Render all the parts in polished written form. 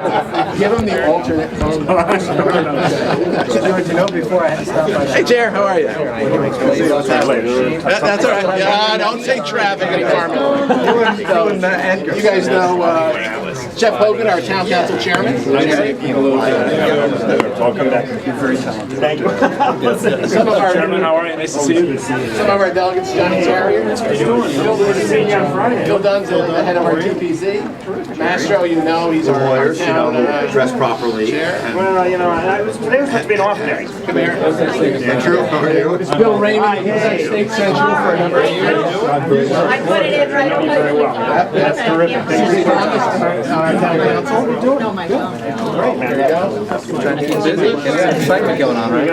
Give him the alternate phone. I just wanted to know before I had to stop by. Hey, Jer, how are you? That's all right. Yeah, don't say traffic in Carmel. You guys know Jeff Hogan, our town council chairman. Welcome back. You're very talented. Thank you. Chairman, how are you? Nice to see you. Some of our delegates, Johnny Terrier. How you doing? Bill Dunn's the head of our TPC. Mastro, you know, he's our town dressed properly. Well, you know, today was supposed to be an off day. Come here. Andrew, how are you? It's Bill Raymond. He was at State Central for a number of years. I put it in right away. That's terrific. Thank you. On our town council. No, my phone. There you go. There's excitement going on, right?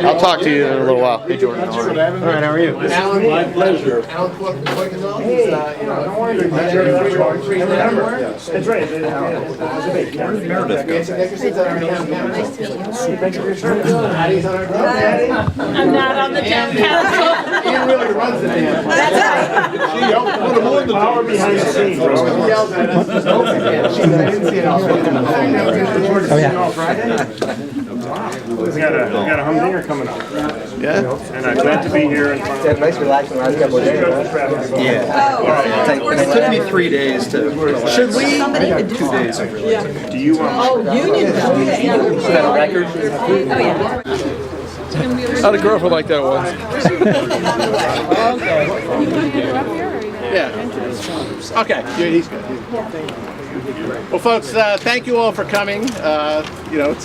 I'll talk to you in a little while. Hey, Jordan. All right, how are you? Alan, my pleasure. Alan Quickenwell, he's Don't worry. That's right. Nickerson's on our town council. Addie's on our town council. I'm not on the town council. Ian really runs the damn place. That's right. Power behind the scenes, bro. He yells at us. I didn't see it all. Oh, yeah. We got a humdinger coming up. Yeah? And I'm glad to be here. And Had a nice relaxing last couple of days. It took me 3 days to. Should we? Somebody could do 2 days. do you Oh, union though. Is that a record? Oh, yeah. I had a girlfriend like that once. Yeah. Okay. Yeah, he's good. Well, folks, thank you all for coming. You know,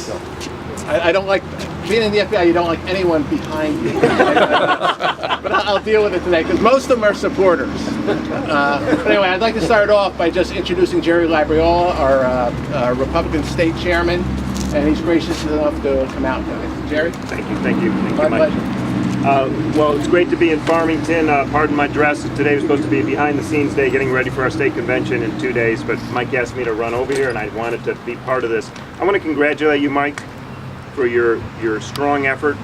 I don't like being in the FBI. You don't like anyone behind you, but I'll deal with it today because most of them are supporters. But anyway, I'd like to start off by just introducing Jerry Labriola, our Republican state chairman, and he's gracious enough to come out today. Jerry? Thank you. Thank you. My pleasure. Well, it's great to be in Farmington. Pardon my dress. Today was supposed to be a behind-the-scenes day, getting ready for our state convention in 2 days, but Mike asked me to run over here, and I wanted to be part of this. I want to congratulate you, Mike, for your strong effort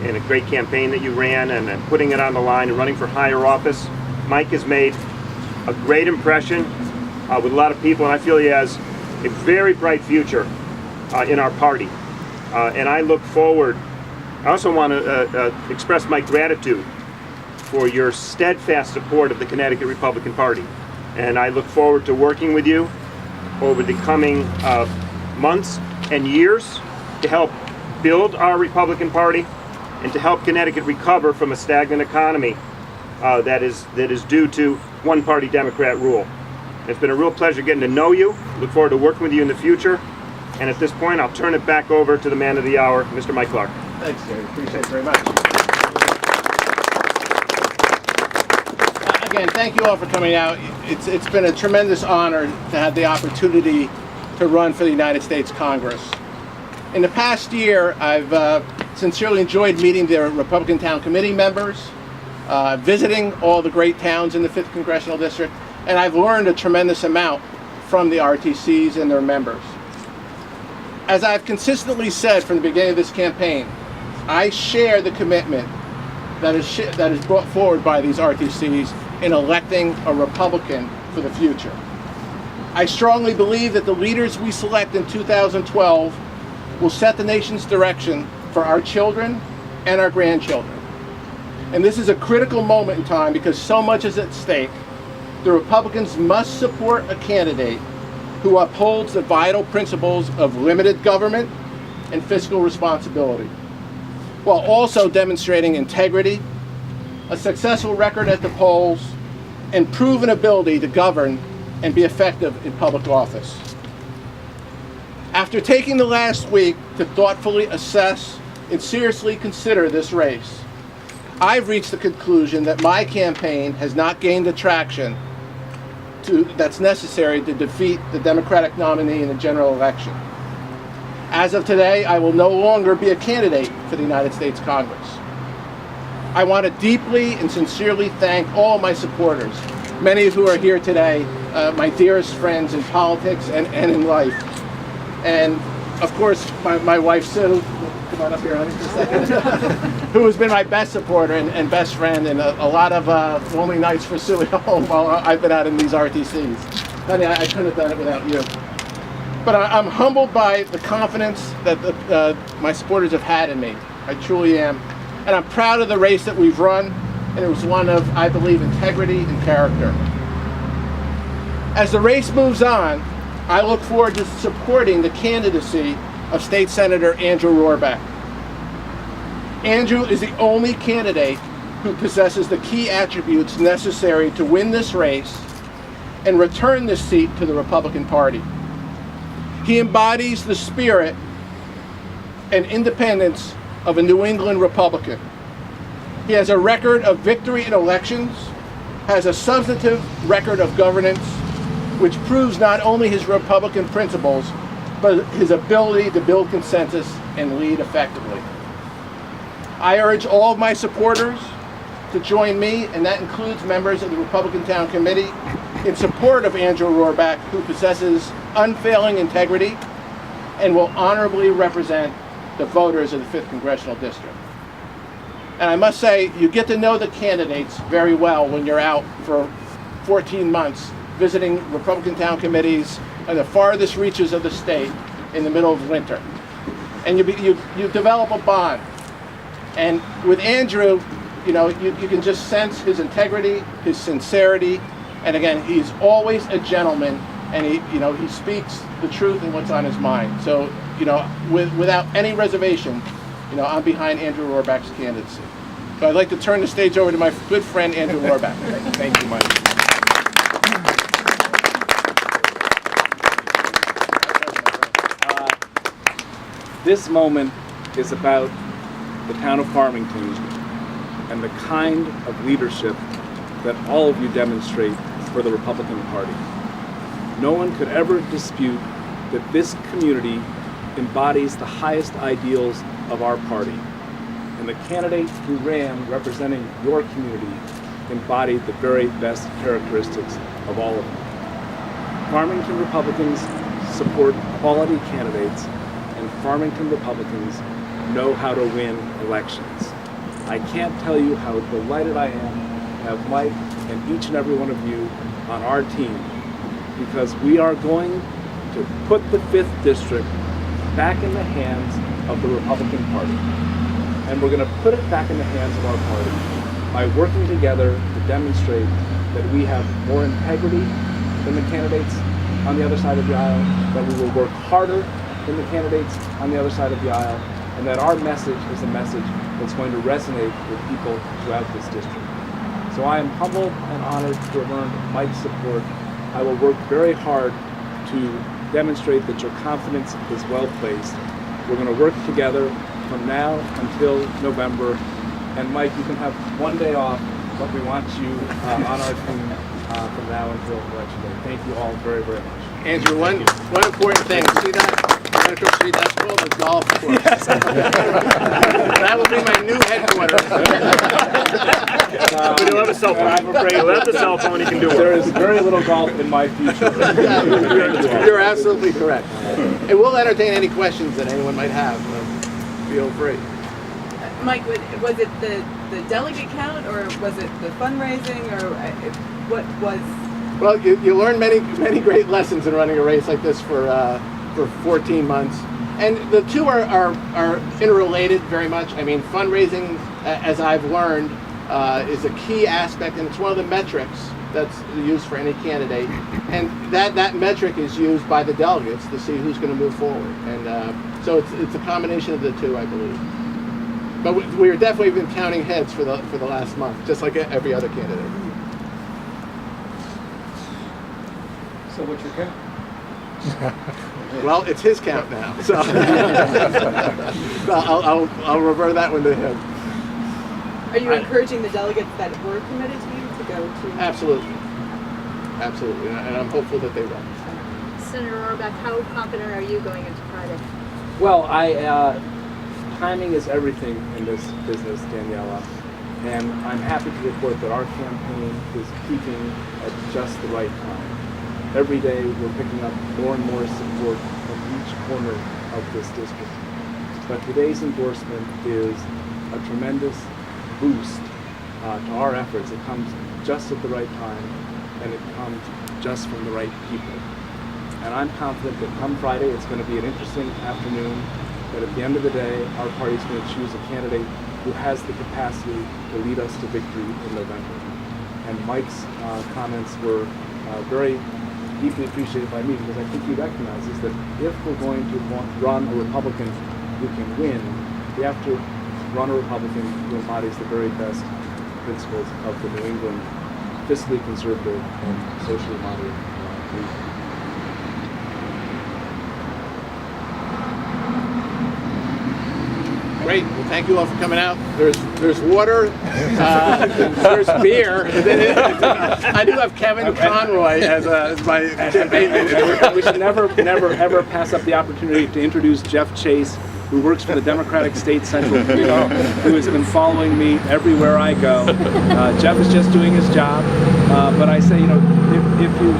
in a great campaign that you ran, and putting it on the line and running for higher office. Mike has made a great impression with a lot of people, and I feel he has a very bright future in our party. And I look forward. I also want to express my gratitude for your steadfast support of the Connecticut Republican Party. And I look forward to working with you over the coming months and years to help build our Republican Party and to help Connecticut recover from a stagnant economy that is due to one-party Democrat rule. It's been a real pleasure getting to know you. Look forward to working with you in the future. And at this point, I'll turn it back over to the man of the hour, Mr. Mike Clark. Thanks, Jerry. Appreciate it very much. Again, thank you all for coming out. It's been a tremendous honor to have the opportunity to run for the United States Congress. In the past year, I've sincerely enjoyed meeting the Republican Town Committee members, visiting all the great towns in the 5th Congressional District, and I've learned a tremendous amount from the RTCs and their members. As I've consistently said from the beginning of this campaign, I share the commitment that is brought forward by these RTCs in electing a Republican for the future. I strongly believe that the leaders we select in 2012 will set the nation's direction for our children and our grandchildren. And this is a critical moment in time because so much is at stake. The Republicans must support a candidate who upholds the vital principles of limited government and fiscal responsibility, while also demonstrating integrity, a successful record at the polls, and proven ability to govern and be effective in public office. After taking the last week to thoughtfully assess and seriously consider this race, I've reached the conclusion that my campaign has not gained the traction that's necessary to defeat the Democratic nominee in the general election. As of today, I will no longer be a candidate for the United States Congress. I want to deeply and sincerely thank all my supporters, many of who are here today, my dearest friends in politics and in life. And of course, my wife Sue, come on up here, honey, for a second. Who has been my best supporter and best friend, and a lot of lonely nights for Sue at home while I've been out in these RTCs. Honey, I couldn't have done it without you. But I'm humbled by the confidence that my supporters have had in me. I truly am. And I'm proud of the race that we've run, and it was one of, I believe, integrity and character. As the race moves on, I look forward to supporting the candidacy of State Senator Andrew Rohrbeck. Andrew is the only candidate who possesses the key attributes necessary to win this race and return this seat to the Republican Party. He embodies the spirit and independence of a New England Republican. He has a record of victory in elections, has a substantive record of governance, which proves not only his Republican principles, but his ability to build consensus and lead effectively. I urge all of my supporters to join me, and that includes members of the Republican Town Committee, in support of Andrew Rohrbeck, who possesses unfailing integrity and will honorably represent the voters of the 5th Congressional District. And I must say, you get to know the candidates very well when you're out for 14 months visiting Republican Town Committees in the farthest reaches of the state in the middle of winter. And you develop a bond. And with Andrew, you know, you can just sense his integrity, his sincerity, and again, he's always a gentleman, and he speaks the truth and what's on his mind. So, you know, without any reservation, you know, I'm behind Andrew Rohrbeck's candidacy. So I'd like to turn the stage over to my good friend Andrew Rohrbeck. Thank you, Mike. This moment is about the town of Farmington and the kind of leadership that all of you demonstrate for the Republican Party. No one could ever dispute that this community embodies the highest ideals of our party. And the candidate who ran representing your community embodied the very best characteristics of all of them. Farmington Republicans support quality candidates, and Farmington Republicans know how to win elections. I can't tell you how delighted I am to have Mike and each and every one of you on our team, because we are going to put the 5th District back in the hands of the Republican Party. And we're going to put it back in the hands of our party by working together to demonstrate that we have more integrity than the candidates on the other side of the aisle, that we will work harder than the candidates on the other side of the aisle, and that our message is a message that's going to resonate with people throughout this district. So I am humbled and honored to have earned Mike's support. I will work very hard to demonstrate that your confidence is well placed. We're going to work together from now until November. And Mike, you can have one day off, but we want you on our team from now until election day. Thank you all very, very much. Andrew, one important thing. See that? Medical Street, that's called the golf course. That will be my new headquarters. We do have a cell phone. I'm afraid You'll have the cell phone, you can do it. there is very little golf in my future. You're absolutely correct. And we'll entertain any questions that anyone might have. Feel free. Mike, was it the delegate count, or was it the fundraising, or what was? Well, you learn many great lessons in running a race like this for 14 months. And the two are interrelated very much. I mean, fundraising, as I've learned, is a key aspect, and it's one of the metrics that's used for any candidate. And that metric is used by the delegates to see who's going to move forward. And so it's a combination of the two, I believe. But we've definitely been counting heads for the last month, just like every other candidate. So what's your count? Well, it's his count now, so I'll revert that one to him. Are you encouraging the delegates that were committed to you to go to? Absolutely, and I'm hopeful that they will. Senator Rohrbeck, how confident are you going into Friday? Well, timing is everything in this business, Daniela, and I'm happy to report that our campaign is peaking at just the right time. Every day we're picking up more and more support from each corner of this district. but today's endorsement is a tremendous boost to our efforts. It comes just at the right time, and it comes just from the right people. And I'm confident that come Friday, it's going to be an interesting afternoon, but at the end of the day, our party is going to choose a candidate who has the capacity to lead us to victory in November. And Mike's comments were very deeply appreciated by me, because I think he recognizes that if we're going to run a Republican who can win, we have to run a Republican who embodies the very best principles of the New England fiscally conservative and socially moderate league. Great. Well, thank you all for coming out. There's water. There's beer. I do have Kevin Conroy as my campaign manager. We should never, ever pass up the opportunity to introduce Jeff Chase, who works for the Democratic State Central Committee, who has been following me everywhere I go. Jeff is just doing his job, but I say, if you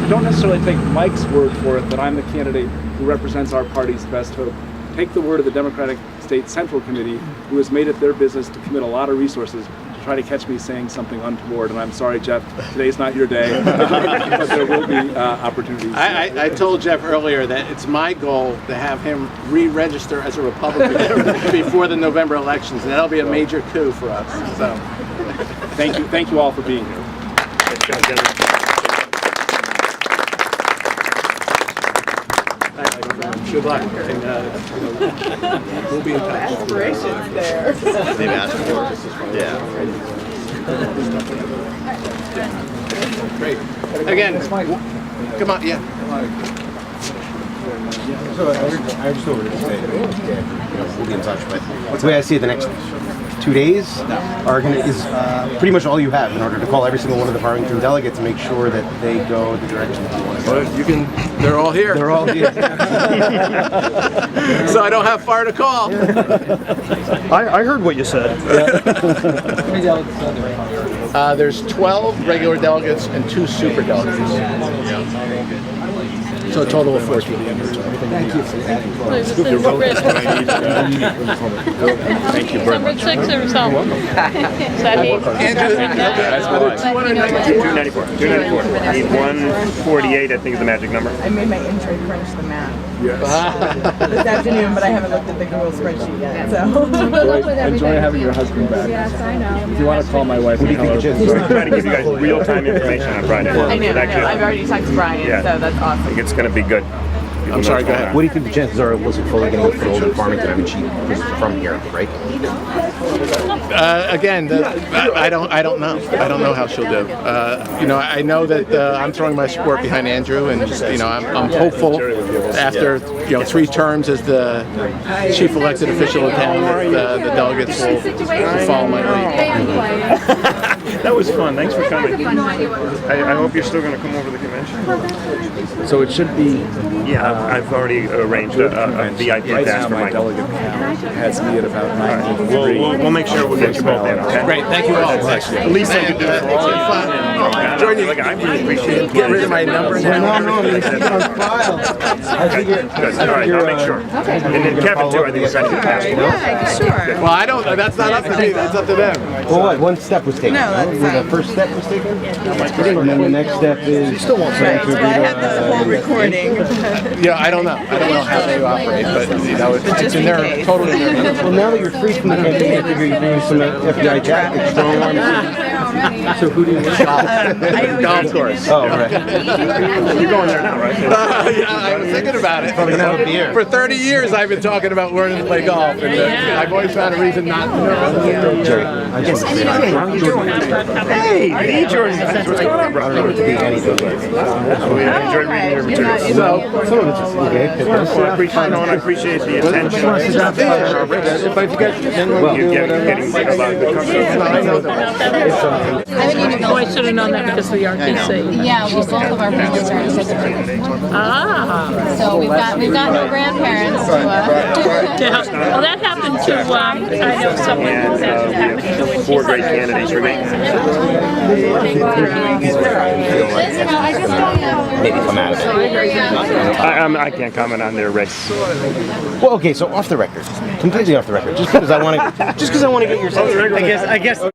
don't necessarily take Mike's word for it that I'm the candidate who represents our party's best hope. Take the word of the Democratic State Central Committee, who has made it their business to commit a lot of resources to try to catch me saying something untoward. And I'm sorry, Jeff, today's not your day, but there will be opportunities. I told Jeff earlier that it's my goal to have him re-register as a Republican before the November elections, and that'll be a major coup for us. So, thank you all for being here. Good luck, and we'll be in touch. Aspirations there. They've asked for it. Yeah. Great. Again, come on, yeah. So I just over to say, we'll be in touch. But the way I see it, the next 2 days is pretty much all you have in order to call every single one of the Farmington delegates and make sure that they go the direction that you want to go. Well, they're all here. They're all here. So I don't have far to call. I heard what you said. There's 12 regular delegates and 2 super delegates. So a total of 14. Thank you for that. Thank you very much. 6 or something. Andrew, 294. 294. Need 148, I think is the magic number. I made my intern crunch the math this afternoon, but I haven't looked at the Google spreadsheet yet. So Enjoy having your husband back. Yes, I know. If you want to call my wife, We're trying to give you guys real-time information on Friday. I know. I've already talked to Brian, Yeah. so that's I awesome. think it's going to be good. I'm sorry, go ahead. What do you think the chances are of Elizabeth Fuller getting a foothold in Farmington? I mean, she is from here, right? Again, I don't know. I don't know how she'll do. I know that I'm throwing my support behind Andrew, and I'm hopeful after 3 terms as the chief elected official of town that the delegates will follow my lead. That was fun. Thanks for coming. I hope you're still going to come over to the convention. So it should be. Yeah, I've already arranged a VIP Right pass now, for my Michael. delegate count has me at about 93. We'll make sure we'll get you both in, okay? Great, thank you all. At least I can do it. It's been fun. Jordan, Look, I really appreciate it. get rid of my number now. No, keep it on file. I figure. Good. All right, I'll make sure. And then Kevin, too, I think is going to get passed. Sure. Well, I don't. That's not up to me. That's up to them. Well, what? One step was taken. No, that's The first step was taken, and then the next step is. You still won't Right, so I have the whole recording. Yeah, I don't know. I don't know how they operate, but it's in their totally in their. Well, now that you're free from the campaign, I figure you're doing some FBI tactics. Strong arm. So who do you Golf course. Oh, right. You're going there now, right? Yeah, I was thinking about it. Probably not a beer. For 30 years, I've been talking about learning to play golf, and I've always found a reason not to. Jerry, I just Hey, Jordan. What's going on, bro? I don't know what to be anything. We enjoyed reading your materials. So, Some of it's just okay. I appreciate the attention. If I forget, then You're getting a lot of good coverage. it's Oh, I should have known that because of the RTC. Yeah, well, both of our parents are in Ah. so we've got no grandparents. Yeah. Well, that happened to, I know someone And that we happened to. have 4 great candidates remaining. Maybe come out of it. I can't comment on their race. Well, okay, so off the record, completely off the record, just because I want to get your sense. I guess